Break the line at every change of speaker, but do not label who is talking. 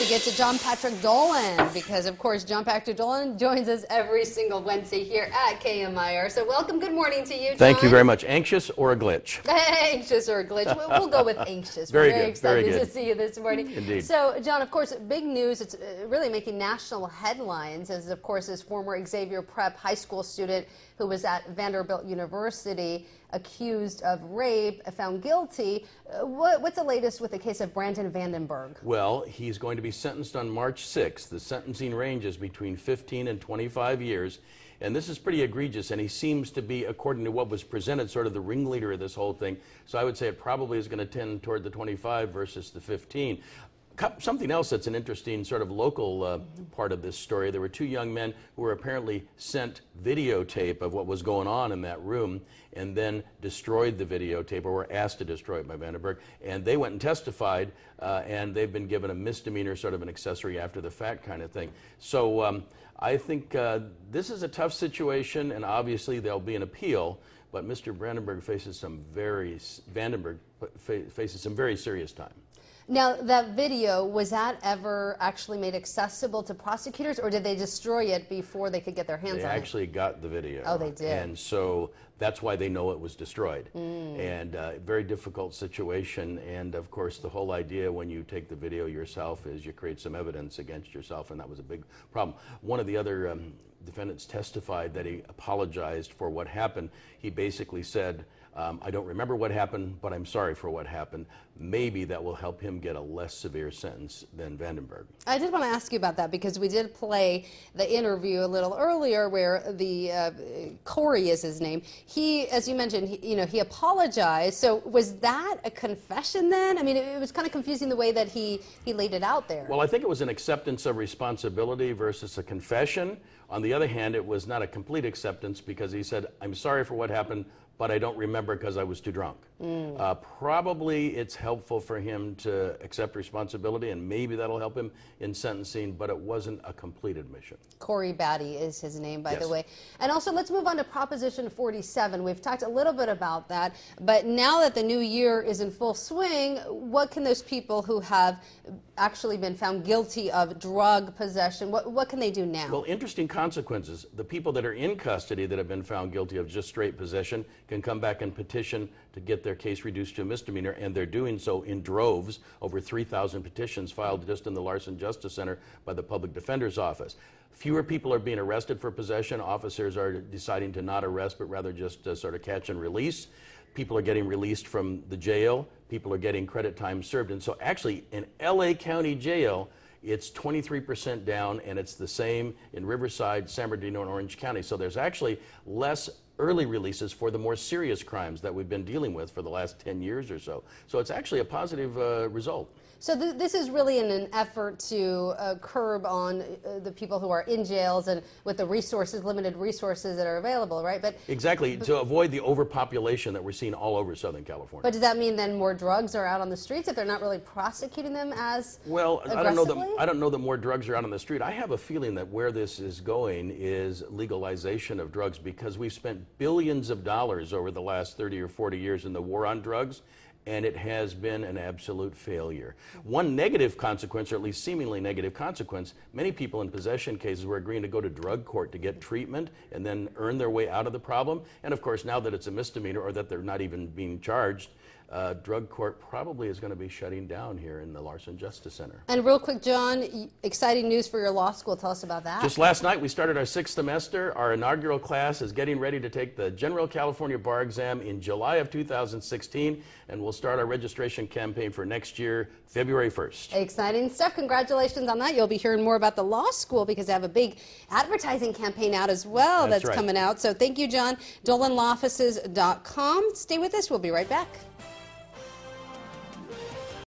to get to John Patrick Dolan because, of course, John Patrick Dolan joins us every single Wednesday here at KMIR. So welcome. Good morning to you, John.
Thank you very much. Anxious or a glitch?
Anxious or a glitch. We'll go with anxious.
Very
We're very
good.
excited
Very good.
to see you this morning.
Indeed.
So, John, of course, big news. It's really making national headlines as, of course, this former Xavier Prep high school student who was at Vanderbilt University accused of rape, found guilty. What's the latest with the case of Brandon Vandenberg?
Well, he's going to be sentenced on March 6th. The sentencing range is between 15 and 25 years. And this is pretty egregious, and he seems to be, according to what was presented, sort of the ringleader of this whole thing. So I would say it probably is going to tend toward the 25 versus the 15. Something else that's an interesting sort of local part of this story, there were two young men who were apparently sent videotape of what was going on in that room and then destroyed the videotape, or were asked to destroy it by Vandenberg, and they went and testified, and they've been given a misdemeanor, sort of an accessory after the fact kind of thing. So I think this is a tough situation, and obviously there'll be an appeal, but Mr. Vandenberg faces some very serious time.
Now, that video, was that ever actually made accessible to prosecutors, or did they destroy it before they could get their hands on it?
They actually got the video.
Oh, they did.
And so that's why they know it was destroyed. And very difficult situation. And of course, the whole idea when you take the video yourself is you create some evidence against yourself, and that was a big problem. One of the other defendants testified that he apologized for what happened. He basically said, I don't remember what happened, but I'm sorry for what happened. Maybe that will help him get a less severe sentence than Vandenberg. I
did want to ask you about that because we did play the interview a little earlier where the Corey is his name. He, as you mentioned, he apologized. So was that a confession then? I mean, it was kind of confusing the way that he laid it out there.
Well, I think it was an acceptance of responsibility versus a confession. On the other hand, it was not a complete acceptance because he said, I'm sorry for what happened, but I don't remember because I was too drunk. Probably it's helpful for him to accept responsibility, and maybe that'll help him in sentencing, but it wasn't a complete admission.
Corey Batty is his name, by
Yes.
the way. And also, let's move on to Proposition 47. We've talked a little bit about that, but now that the new year is in full swing, what can those people who have actually been found guilty of drug possession, what can they do now?
Well, interesting consequences. The people that are in custody that have been found guilty of just straight possession can come back and petition to get their case reduced to a misdemeanor, and they're doing so in droves. Over 3,000 petitions filed just in the Larson Justice Center by the Public Defender's Office. Fewer people are being arrested for possession. Officers are deciding to not arrest, but rather just sort of catch and release. People are getting released from the jail. People are getting credit time served. And so actually in LA County Jail, it's 23% down, and it's the same in Riverside, San Bernardino, and Orange County. So there's actually less early releases for the more serious crimes that we've been dealing with for the last 10 years or so. So it's actually a positive result.
So this is really in an effort to curb on the people who are in jails and with the resources, limited resources that are available, right? But
exactly, to avoid the overpopulation that we're seeing all over Southern California.
But does that mean then more drugs are out on the streets if they're not really prosecuting them as aggressively?
I don't know that more drugs are out on the street. I have a feeling that where this is going is legalization of drugs, because we've spent billions of dollars over the last 30 or 40 years in the war on drugs, and it has been an absolute failure. One negative consequence, or at least seemingly negative consequence, many people in possession cases were agreeing to go to drug court to get treatment and then earn their way out of the problem. And of course, now that it's a misdemeanor, or that they're not even being charged, drug court probably is going to be shutting down here in the Larson Justice Center.
And real quick, John, exciting news for your law school. Tell us about that.
Just last night, we started our 6th semester. Our inaugural class is getting ready to take the General California Bar Exam in July of 2016, and we'll start our registration campaign for next year, February 1st.
Exciting stuff. Congratulations on that. You'll be hearing more about the law school because they have a big advertising campaign out as well that's
right.
coming out. So thank you, John. DolanLawOffices.com. Stay with us. We'll be right back.